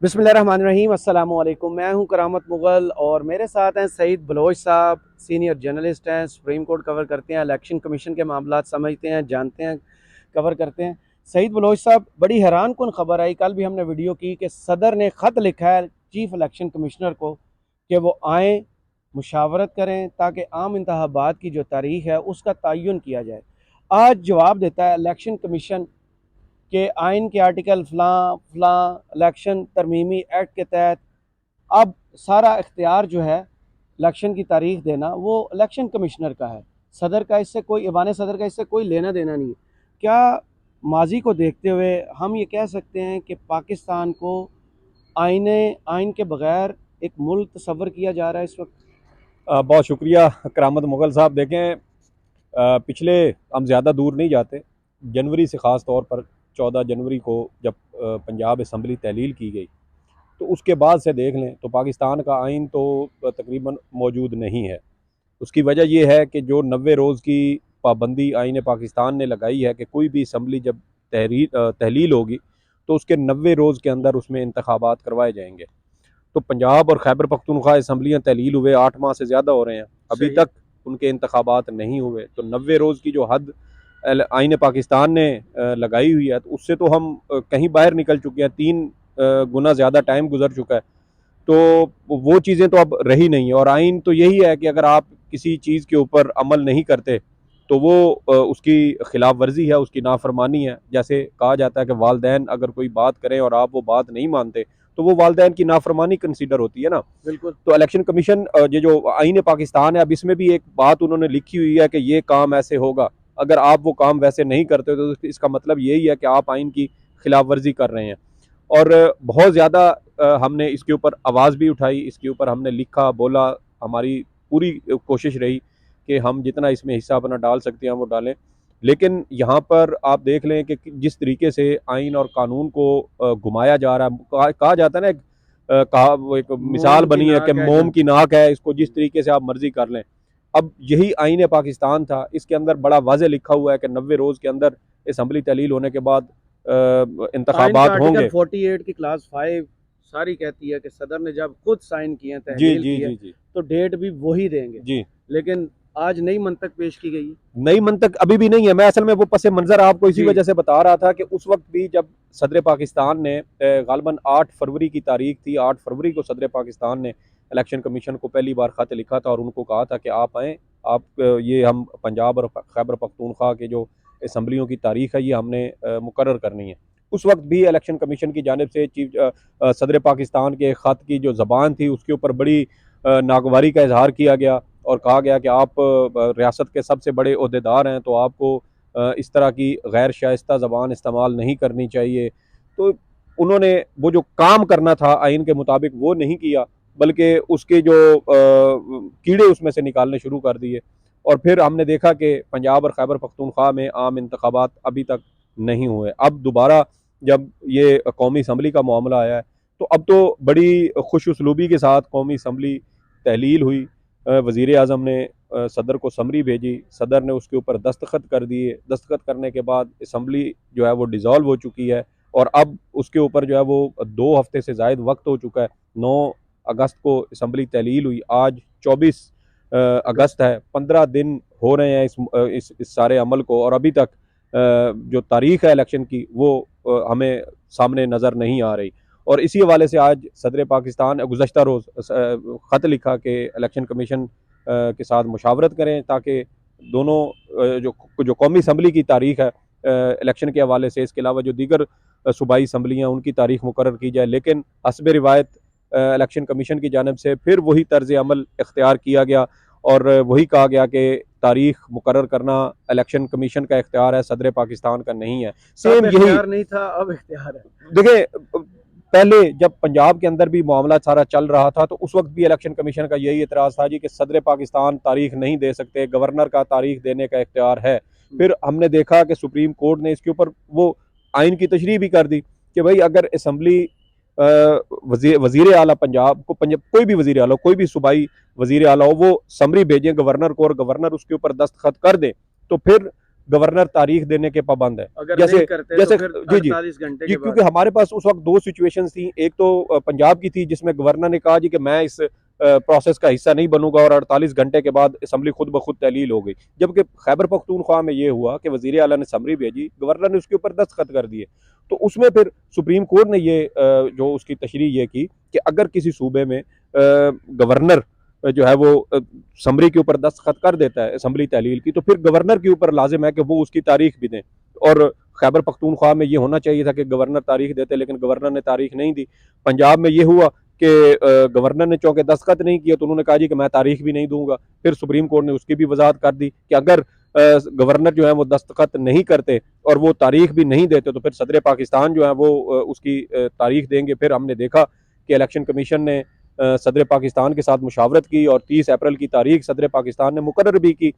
बिस्मिल्लाहिर्रहमानिर्रहीम। अस्सलामु अलैकुम। मैं हूं करामत मुग़ल और मेरे साथ हैं सईद बलोच साहब। सीनियर जर्नलिस्ट हैं, सुप्रीम कोर्ट कवर करते हैं, इलेक्शन कमीशन के मामलात समझते हैं, जानते हैं, कवर करते हैं। सईद बलोच साहब, बड़ी हैरान कुन खबर आई, कल भी हमने वीडियो की कि सदर ने ख़त लिखा है चीफ इलेक्शन कमिश्नर को कि वो आएँ, मुशावरत करें ताकि आम इंतखाबात की जो तारीख है उसका तयन किया जाए। आज जवाब देता है इलेक्शन कमीशन के आइन के आर्टिकल फ़लाँ फ़लाँ इलेक्शन तरमीमी एक्ट के तहत अब सारा इख्तियार जो है इलेक्शन की तारीख देना वो इलेक्शन कमिश्नर का है। सदर का इससे कोई ईवान सदर का इससे कोई लेना देना नहीं है। क्या माजी को देखते हुए हम ये कह सकते हैं कि पाकिस्तान को आइन के बगैर एक मुल्क तस्वर किया जा रहा है इस वक्त? बहुत शुक्रिया करामत मुग़ल साहब। देखें, पिछले हम ज़्यादा दूर नहीं जाते। जनवरी से ख़ास तौर पर 14 जनवरी को जब पंजाब असम्बली तहलील की गई, तो उसके बाद से देख लें तो पाकिस्तान का आइन तो तकरीबन मौजूद नहीं है। उसकी वजह यह है कि जो 90 रोज़ की पाबंदी आइन पाकिस्तान ने लगाई है कि कोई भी असम्बली जब तहलील होगी तो उसके 90 रोज़ के अंदर उसमें इंतखाबात करवाए जाएंगे। तो पंजाब और खैबर पख्तूनख्वा असम्बलियाँ तहलील हुए 8 माह से ज़्यादा हो रहे हैं, अभी सही है। तक उनके इंतखाबात नहीं हुए। तो 90 रोज़ की जो हद आइन पाकिस्तान ने लगाई हुई है, तो उससे तो हम कहीं बाहर निकल चुके हैं। 3 गुना ज़्यादा टाइम गुजर चुका है। तो वो चीज़ें तो अब रही नहीं है। और आइन तो यही है कि अगर आप किसी चीज़ के ऊपर अमल नहीं करते तो वो उसकी खिलाफ वर्जी है, उसकी नाफरमानी है। जैसे कहा जाता है कि वालदैन अगर कोई बात करें और आप वो बात नहीं मानते तो वो वालदैन की नाफरमानी कंसीडर होती है ना। बिल्कुल। तो इलेक्शन कमीशन ये जो आइन पाकिस्तान है, अब इसमें भी एक बात उन्होंने लिखी हुई है कि ये काम ऐसे होगा। अगर आप वो काम वैसे नहीं करते तो इसका मतलब यही है कि आप आइन की खिलाफ वर्जी कर रहे हैं। और बहुत ज़्यादा हमने इसके ऊपर आवाज़ भी उठाई, इसके ऊपर हमने लिखा बोला। हमारी पूरी कोशिश रही कि हम जितना इसमें हिस्सा अपना डाल सकते हैं वो डालें। लेकिन यहाँ पर आप देख लें कि जिस तरीके से आइन और कानून को घुमाया जा रहा है, कहा जाता है ना, कहा वो एक मिसाल मोम की बनी है कि नाक है मोम जन। की नाक है, इसको जिस तरीके से आप मर्जी कर लें। अब यही आइन पाकिस्तान था, इसके अंदर बड़ा वाज़े लिखा हुआ है कि 90 रोज़ के अंदर असम्बली तहलील होने के बाद आइन का इंतखाबात आर्टिकल होंगे। 48 की क्लास 5 सारी कहती है कि सदर ने जब खुद साइन किए, जी तहलील जी की है, जी जी तो डेट भी वही देंगे। जी। लेकिन आज नई मंतक पेश की गई है। नई मंतक अभी भी नहीं है। मैं असल में वो पस मंज़र आपको इसी जी। वजह से बता रहा था कि उस वक्त भी जब सदर पाकिस्तान ने गालबन 8 फरवरी की तारीख थी, 8 फरवरी को सदर पाकिस्तान ने इलेक्शन कमीशन को पहली बार ख़त लिखा था और उनको कहा था कि आप आएँ, आप ये हम पंजाब और खैबर पख्तूनख्वा के जो असम्बलियों की तारीख है ये हमने मुकर्रर करनी है। उस वक्त भी इलेक्शन कमीशन की जानिब से सदर पाकिस्तान के ख़त की जो ज़बान थी उसके ऊपर बड़ी नागवारी का इजहार किया गया और कहा गया कि आप रियासत के सबसे बड़े ओहदेदार हैं, तो आपको इस तरह की गैर शाइस्ता ज़बान इस्तेमाल नहीं करनी चाहिए। तो उन्होंने वो जो काम करना था आइन के मुताबिक वो नहीं किया, बल्कि उसके जो कीड़े उसमें से निकालने शुरू कर दिए। और फिर हमने देखा कि पंजाब और खैबर पख्तूनख्वा में आम इंतखाबात अभी तक नहीं हुए। अब दोबारा जब ये कौमी असम्बली का मामला आया है तो अब तो बड़ी खुश उसलूबी के साथ कौमी असम्बली तहलील हुई। वज़ीर आज़म ने सदर को समरी भेजी, सदर ने उसके ऊपर दस्तखत कर दिए। दस्तखत करने के बाद असम्बली जो है वो डिज़ोल्व हो चुकी है और अब उसके ऊपर जो है वो 2 हफ्ते से ज़ायद वक्त हो चुका है। 9 अगस्त को असम्बली तहलील हुई, आज 24 अगस्त। अगस्त है। 15 दिन हो रहे हैं इस सारे अमल को और अभी तक जो तारीख है इलेक्शन की वो हमें सामने नज़र नहीं आ रही। और इसी हवाले से आज सदर पाकिस्तान गुज़श्ता रोज़ ख़त लिखा कि इलेक्शन कमीशन के साथ मुशावरत करें ताकि दोनों जो कौमी असम्बली की तारीख है इलेक्शन के हवाले से, इसके अलावा जो दीगर सूबाई असम्बलियाँ उनकी तारीख मुकर्रर की जाए। लेकिन हस्ब रिवायत इलेक्शन कमीशन की जानिब से फिर वही तर्ज अमल इख्तियार किया गया और वही कहा गया कि तारीख मुकर्रर करना इलेक्शन कमीशन का इख्तियार है, सदर पाकिस्तान का नहीं है। तब सेम यही इख्तियार नहीं था, अब इख्तियार है। देखिए, पहले जब पंजाब के अंदर भी मामला सारा चल रहा था तो उस वक्त भी इलेक्शन कमीशन का यही एतराज़ था जी कि सदर पाकिस्तान तारीख नहीं दे सकते, गवर्नर का तारीख देने का इख्तियार है। फिर हमने देखा कि सुप्रीम कोर्ट ने इसके ऊपर वो आइन की तशरीह भी कर दी कि भाई अगर असम्बली वजीर आला पंजाब को कोई भी वजीर आला, कोई भी सूबाई वजीर आला हो, वो समरी भेजें गवर्नर को और गवर्नर उसके ऊपर दस्तखत कर दे तो फिर गवर्नर तारीख देने के पाबंद है। अगर जैसे नहीं करते जैसे तो फिर जी जी 48 घंटे जी, के क्योंकि बाद। हमारे पास उस वक्त दो सिचुएशंस थी। एक तो पंजाब की थी जिसमें गवर्नर ने कहा जी कि मैं इस प्रोसेस का हिस्सा नहीं बनूंगा और 48 घंटे के बाद असम्बली खुद ब खुद तहलील हो गई। जबकि खैबर पख्तूनख्वा में ये हुआ कि वजीर आला ने समरी भेजी, गवर्नर ने उसके ऊपर दस्तखत कर दिए। तो उसमें फिर सुप्रीम कोर्ट ने ये जो उसकी तशरीह ये की कि अगर किसी सूबे में गवर्नर जो है वो समरी के ऊपर दस्तखत कर देता है असम्बली तहलील की, तो फिर गवर्नर के ऊपर लाजिम है कि वो उसकी तारीख भी दें। और खैबर पख्तूनख्वा में ये होना चाहिए था कि गवर्नर तारीख देते, लेकिन गवर्नर ने तारीख नहीं दी। पंजाब में ये हुआ कि गवर्नर ने चूंकि दस्तखत नहीं किया तो उन्होंने कहा जी कि मैं तारीख भी नहीं दूंगा। फिर सुप्रीम कोर्ट ने उसकी भी वजाहत कर दी कि अगर गवर्नर जो है वो दस्तखत नहीं करते और वो तारीख भी नहीं देते तो फिर सदर पाकिस्तान जो है वो उसकी तारीख देंगे। फिर हमने देखा कि इलेक्शन कमीशन ने सदर पाकिस्तान के साथ मुशावरत की और 30 अप्रैल की तारीख सदर पाकिस्तान ने मुकर्रर भी की।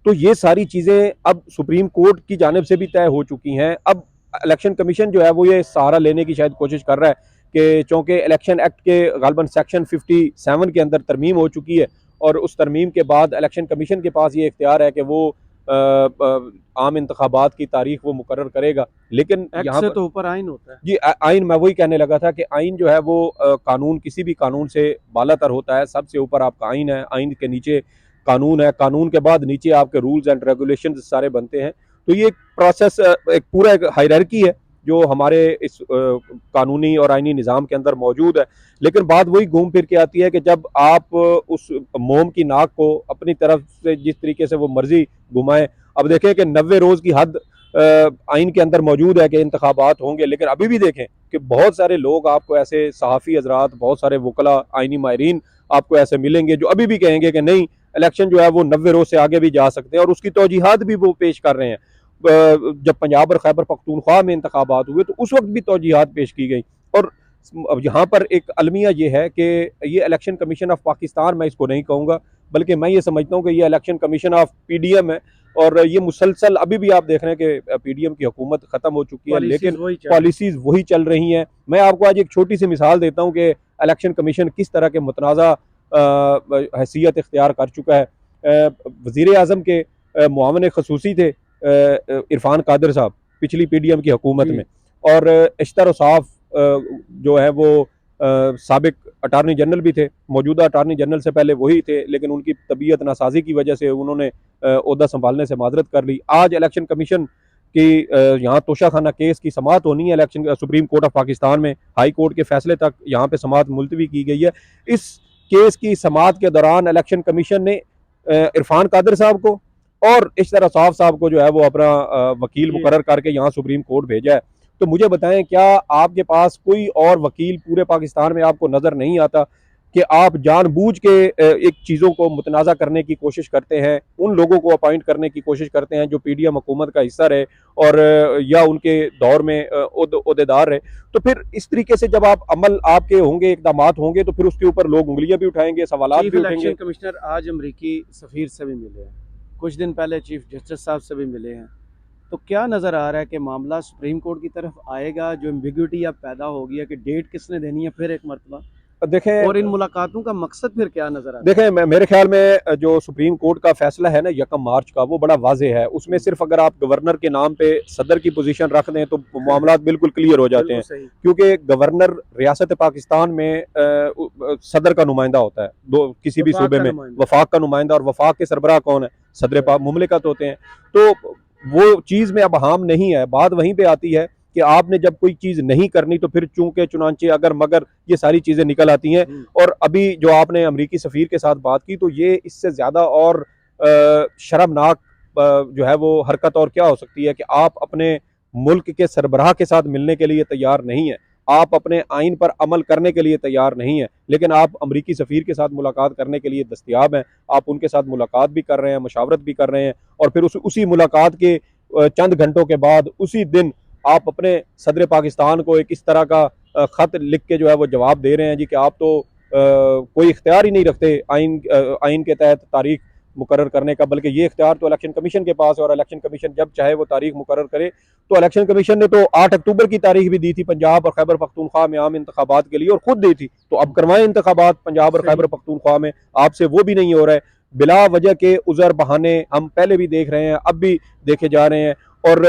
तो ये सारी चीज़ें अब सुप्रीम कोर्ट की जानिब से भी तय हो चुकी हैं। अब इलेक्शन कमीशन जो है वो ये सहारा लेने की शायद कोशिश कर रहा है कि चूँकि इलेक्शन एक्ट के गालबन सेक्शन 57 के अंदर तरमीम हो चुकी है और उस तरमीम के बाद इलेक्शन कमीशन के पास ये इख्तियार है कि वो आम इंतखाबात की तारीख वो मुकर्रर करेगा। लेकिन एक्ट यहाँ से पर तो ऊपर आइन होता है। जी आइन, मैं वही कहने लगा था कि आइन जो है वो कानून किसी भी कानून से बालातर होता है। सबसे ऊपर आपका आइन है, आइन के नीचे कानून है, कानून के बाद नीचे आपके रूल्स एंड रेगुलेशन सारे बनते हैं। तो ये प्रोसेस एक पूरा एक हायरार्की है जो हमारे इस कानूनी और आइनी निज़ाम के अंदर मौजूद है। लेकिन बात वही घूम फिर के आती है कि जब आप उस मोम की नाक को अपनी तरफ से जिस तरीके से वो मर्जी घुमाएं। अब देखें कि 90 रोज़ की हद आइन के अंदर मौजूद है कि इंतखाबात होंगे, लेकिन अभी भी देखें कि बहुत सारे लोग आपको ऐसे सहाफ़ी हजरात, बहुत सारे वकला, आइनी माहिरीन आपको ऐसे मिलेंगे जो अभी भी कहेंगे कि नहीं इलेक्शन जो है वो 90 रोज़ से आगे भी जा सकते हैं और उसकी तौजीहात भी वो पेश कर रहे हैं। जब पंजाब और खैबर पख्तूनख्वा में इंतखाबात हुए तो उस वक्त भी तौजीहात पेश की गई। और अब यहाँ पर एक अलमिया ये है कि ये इलेक्शन कमीशन ऑफ पाकिस्तान, मैं इसको नहीं कहूँगा, बल्कि मैं ये समझता हूँ कि ये इलेक्शन कमीशन ऑफ PDM है। और ये मुसलसल अभी भी आप देख रहे हैं कि PDM की हुकूमत ख़त्म हो चुकी है लेकिन पॉलिसीज़ वही चल रही हैं। मैं आपको आज एक छोटी सी मिसाल देता हूँ कि इलेक्शन कमीशन किस तरह के मुतनाज़ा हैसियत इख्तियार कर चुका है। वज़ीर आज़म के मुआवन खसूसी थे इरफान कादर साहब पिछली PDM की हुकूमत में, और इश्तर साफ जो है वो साबिक अटारनी जनरल भी थे, मौजूदा अटारनी जनरल से पहले वही थे, लेकिन उनकी तबीयत नासाजी की वजह से उन्होंने ओहदा संभालने से माजरत कर ली। आज इलेक्शन कमीशन की यहाँ तोशाखाना केस की समाअत होनी है election supreme court of Pakistan में, हाई कोर्ट के फैसले तक यहाँ पे समाअत मुलतवी की गई है। इस केस की समाअत के दौरान इलेक्शन कमीशन ने इरफान कादर साहब को और इश्तर साफ साहब को जो है वो अपना वकील मुकर्रर करके यहाँ सुप्रीम कोर्ट भेजा है। तो मुझे बताएं, क्या आपके पास कोई और वकील पूरे पाकिस्तान में आपको नज़र नहीं आता कि आप जानबूझ के एक चीज़ों को मुतनाज़ा करने की कोशिश करते हैं, उन लोगों को अपॉइंट करने की कोशिश करते हैं जो PDM हुकूमत का हिस्सा रहे और या उनके दौर में ओहदेदार रहे। तो फिर इस तरीके से जब आप अमल आपके होंगे, इक़दामात होंगे, तो फिर उसके ऊपर लोग उंगलियां भी उठाएंगे, सवालात भी उठेंगे। इलेक्शन कमिश्नर आज अमरीकी सफ़ीर से भी मिले हैं, कुछ दिन पहले चीफ जस्टिस साहब से भी मिले हैं। तो क्या नज़र आ रहा है कि मामला सुप्रीम कोर्ट की तरफ आएगा? जो एम्बिग्युइटी अब पैदा हो गई है कि डेट किसने देनी है फिर एक मरतबा, देखें, और इन मुलाकातों का मकसद फिर क्या नजर आता है? देखें, मेरे ख्याल में जो सुप्रीम कोर्ट का फैसला है ना 1 मार्च का, वो बड़ा वाजे है। उसमें सिर्फ अगर आप गवर्नर के नाम पे सदर की पोजीशन रख दें तो मामला बिल्कुल क्लियर हो जाते हैं, क्योंकि गवर्नर रियासत पाकिस्तान में सदर का नुमाइंदा होता है, दो किसी भी सूबे में वफाक का नुमाइंदा, और वफाक के सरबराह कौन है? सदर मुमलिकत होते हैं। तो वो चीज़ में अब हाम नहीं है। बात वहीं पे आती है कि आपने जब कोई चीज़ नहीं करनी तो फिर चूंकि चुनांचे अगर मगर ये सारी चीज़ें निकल आती हैं। और अभी जो आपने अमरीकी सफ़ीर के साथ बात की, तो ये इससे ज़्यादा और शर्मनाक जो है वो हरकत और क्या हो सकती है कि आप अपने मुल्क के सरबराह के साथ मिलने के लिए तैयार नहीं है, आप अपने आइन पर अमल करने के लिए तैयार नहीं है, लेकिन आप अमरीकी सफ़ीर के साथ मुलाकात करने के लिए दस्तयाब हैं। आप उनके साथ मुलाकात भी कर रहे हैं, मशावरत भी कर रहे हैं, और फिर उसी मुलाकात के चंद घंटों के बाद उसी दिन आप अपने सदर पाकिस्तान को एक इस तरह का ख़त लिख के जो है वो जवाब दे रहे हैं जी कि आप तो कोई इख्तियार ही नहीं रखते आइन के तहत तारीख मुकर्रर करने का, बल्कि ये इख्तियार तो इलेक्शन कमीशन के पास है, और इलेक्शन कमीशन जब चाहे वो तारीख मुकर्रर करे। तो इलेक्शन कमीशन ने तो 8 अक्टूबर की तारीख भी दी थी पंजाब और खैबर पख्तूनख्वा में आम इंतखाबात के लिए, और खुद दी थी। तो अब करवाएं इंतखाबात पंजाब और खैबर पख्तूनख्वा में, आपसे वो भी नहीं हो रहा है। बिला वजह के उज़र बहाने हम पहले भी देख रहे हैं, अब भी देखे जा रहे हैं। और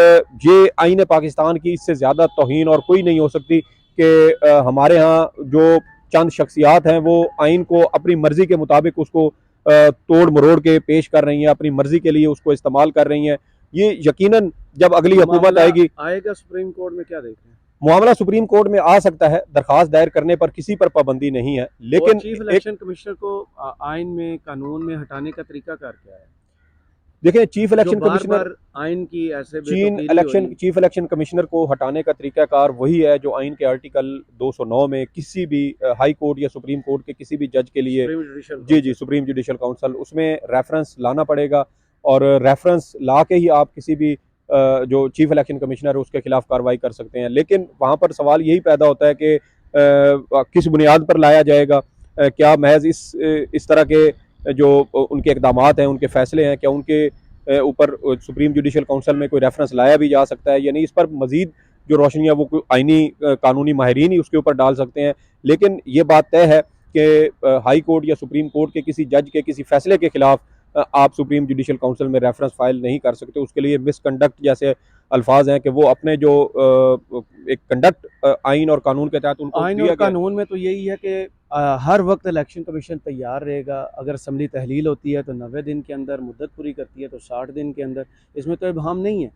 ये आईन पाकिस्तान की इससे ज़्यादा तौहीन और कोई नहीं हो सकती कि हमारे यहाँ जो चंद शख्सियात हैं वो आइन को अपनी मर्जी के मुताबिक उसको तोड़ मरोड़ के पेश कर रही हैं, अपनी मर्जी के लिए उसको इस्तेमाल कर रही हैं। ये यकीनन जब अगली हुकूमत आएगी, आएगा सुप्रीम कोर्ट में, क्या देख रहे हैं? मामला सुप्रीम कोर्ट में आ सकता है, दरखास्त दायर करने पर किसी पर पाबंदी नहीं है। लेकिन चीफ इलेक्शन कमिश्नर को आइन में, कानून में हटाने का तरीका कार क्या है? देखिए, चीफ इलेक्शन कमिश्नर आइन की ऐसे चीफ इलेक्शन कमिश्नर को हटाने का तरीकाकार वही है जो आइन के आर्टिकल 209 में किसी भी हाई कोर्ट या सुप्रीम कोर्ट के किसी भी जज के लिए, जी सुप्रीम जुडिशल काउंसिल, उसमें रेफरेंस लाना पड़ेगा। और रेफरेंस ला के ही आप किसी भी जो चीफ इलेक्शन कमिश्नर है उसके खिलाफ कार्रवाई कर सकते हैं। लेकिन वहाँ पर सवाल यही पैदा होता है कि किस बुनियाद पर लाया जाएगा। क्या महज इस तरह के जो उनके इकदाम हैं, उनके फैसले हैं, क्या उनके ऊपर सुप्रीम जुडिशल काउंसिल में कोई रेफरेंस लाया भी जा सकता है या नहीं? इस पर मजीद जो रोशनी है वो आइनी कानूनी माहिरीन ही उसके ऊपर डाल सकते हैं। लेकिन ये बात तय है कि हाई कोर्ट या सुप्रीम कोर्ट के किसी जज के किसी फैसले के खिलाफ आप सुप्रीम जुडिशल काउंसिल में रेफरेंस फाइल नहीं कर सकते। उसके लिए मिसकंडक्ट जैसे अल्फाज हैं कि वो अपने जो एक कंडक्ट आइन और कानून के तहत उनको आइन और कानून में तो यही है कि हर वक्त इलेक्शन कमीशन तैयार रहेगा। अगर असम्बली तहलील होती है तो 90 दिन के अंदर, मुद्दत पूरी करती है तो 60 दिन के अंदर। इसमें तो इबहम नहीं है।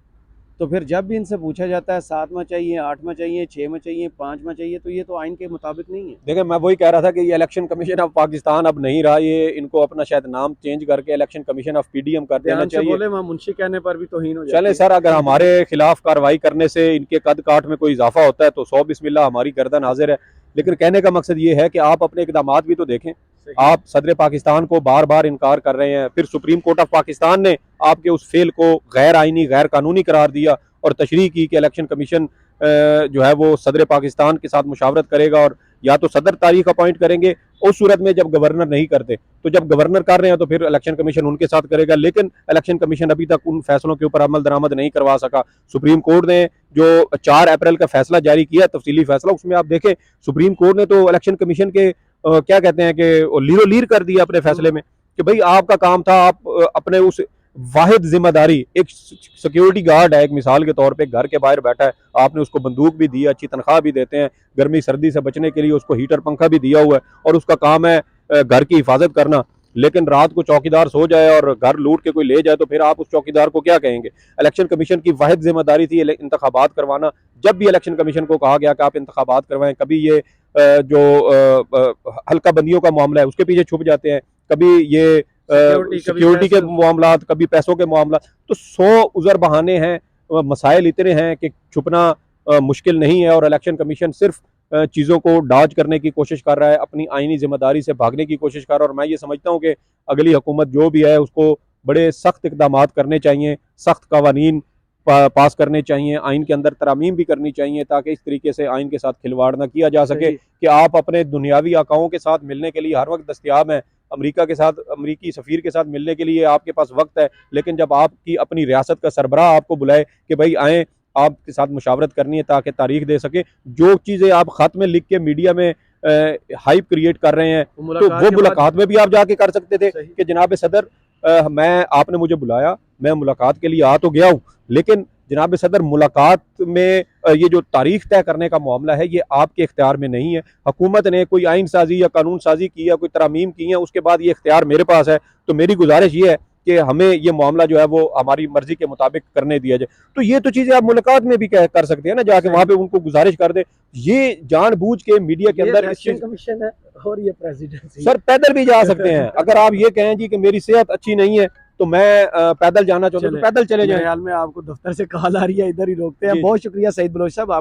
तो फिर जब भी इनसे पूछा जाता है 7 माह चाहिए, 8 माह चाहिए, 6 माह चाहिए, 5 माह चाहिए, तो ये तो आइन के मुताबिक नहीं है। देखिए, मैं वही कह रहा था कि ये इलेक्शन कमीशन ऑफ पाकिस्तान अब नहीं रहा, ये इनको अपना शायद नाम चेंज करके इलेक्शन कमीशन ऑफ पीडीएम कर देना चाहिए। बोले वहाँ मुंशी कहने पर भी तौहीन हो जाती है। चले सर, अगर हमारे खिलाफ कार्रवाई करने से इनके कद काठ में कोई इजाफा होता है तो 100 बिस्मिल्लाह, हमारी गर्दन हाजिर है। लेकिन कहने का मकसद ये है कि आप अपने इकदामात भी तो देखें। आप सदर पाकिस्तान को बार बार इनकार कर रहे हैं, फिर सुप्रीम कोर्ट ऑफ पाकिस्तान ने आपके उस फेल को गैर आइनी, गैर कानूनी करार दिया और तशरीह की कि इलेक्शन कमीशन जो है वो सदर पाकिस्तान के साथ मुशावरत करेगा और या तो सदर तारीख अपॉइंट करेंगे, उस सूरत में जब गवर्नर नहीं करते। तो जब गवर्नर कर रहे हैं तो फिर इलेक्शन कमीशन उनके साथ करेगा। लेकिन इलेक्शन कमीशन अभी तक उन फैसलों के ऊपर अमल दरामद नहीं करवा सका। सुप्रीम कोर्ट ने जो 4 अप्रैल का फैसला जारी किया, तफसीली फैसला, उसमें आप देखें सुप्रीम कोर्ट ने तो इलेक्शन कमीशन के क्या कहते हैं कि लीरो लीर कर दिया अपने फैसले में कि भाई आपका काम था, आप अपने उस वाहिद जिम्मेदारी, एक सिक्योरिटी गार्ड है, एक मिसाल के तौर पे घर के बाहर बैठा है, आपने उसको बंदूक भी दी, अच्छी तनख्वाह भी देते हैं, गर्मी सर्दी से बचने के लिए उसको हीटर पंखा भी दिया हुआ है और उसका काम है घर की हिफाजत करना। लेकिन रात को चौकीदार सो जाए और घर लूट के कोई ले जाए तो फिर आप उस चौकीदार को क्या कहेंगे? इलेक्शन कमीशन की वाहिद जिम्मेदारी थी इंतखाबात करवाना। जब भी इलेक्शन कमीशन को कहा गया कि आप इंतखाबात करवाएं, कभी ये जो हल्का बंदियों का मामला है उसके पीछे छुप जाते हैं, कभी ये सिक्योरिटी के मामला, कभी पैसों के मामला। तो 100 उज़र बहाने हैं, मसाइल इतने हैं कि छुपना मुश्किल नहीं है। और इलेक्शन कमीशन सिर्फ चीज़ों को डॉज करने की कोशिश कर रहा है, अपनी आइनी जिम्मेदारी से भागने की कोशिश कर रहा है। और मैं ये समझता हूँ कि अगली हुकूमत जो भी है उसको बड़े सख्त इक़दाम करने चाहिए, सख्त कवानीन पास करने चाहिए, आइन के अंदर तरामीम भी करनी चाहिए ताकि इस तरीके से आइन के साथ खिलवाड़ ना किया जा सके कि आप अपने दुनियावी आकाओं के साथ मिलने के लिए हर वक्त दस्तयाब हैं, अमेरिका के साथ, अमेरिकी सफ़ीर के साथ मिलने के लिए आपके पास वक्त है। लेकिन जब आपकी अपनी रियासत का सरबराह आपको बुलाए कि भाई आएँ, आपके साथ मुशावरत करनी है ताकि तारीख दे सके, जो चीज़ें आप ख़त में लिख के मीडिया में हाइप क्रिएट कर रहे हैं तो वो मुलाकात में भी आप जाके कर सकते थे कि जनाब सदर, मैं, आपने मुझे बुलाया, मैं मुलाकात के लिए आ तो गया हूँ, लेकिन जनाब सदर मुलाकात में ये जो तारीख तय करने का मामला है ये आपके इख्तियार में नहीं है। हुकूमत ने कोई आइन साजी या कानून साजी की या कोई तरामीम की है, उसके बाद ये इख्तियार मेरे पास है। तो मेरी गुजारिश ये है कि हमें ये मामला जो है वो हमारी मर्जी के मुताबिक करने दिया जाए। तो ये तो चीज़ें आप मुलाकात में भी कर सकते हैं ना, जाके वहाँ पे उनको गुजारिश कर दे। ये जानबूझ के मीडिया के अंदर कमीशन है और ये प्रेसिडेंसी, सर पैदल भी जा सकते हैं। अगर आप ये कहें जी कि मेरी सेहत अच्छी नहीं है तो मैं पैदल जाना चाहता हूँ तो पैदल चले जाएं। ख्याल में आपको दफ्तर से कॉल आ रही है, इधर ही रोकते हैं। बहुत शुक्रिया सईद बलोच साहब।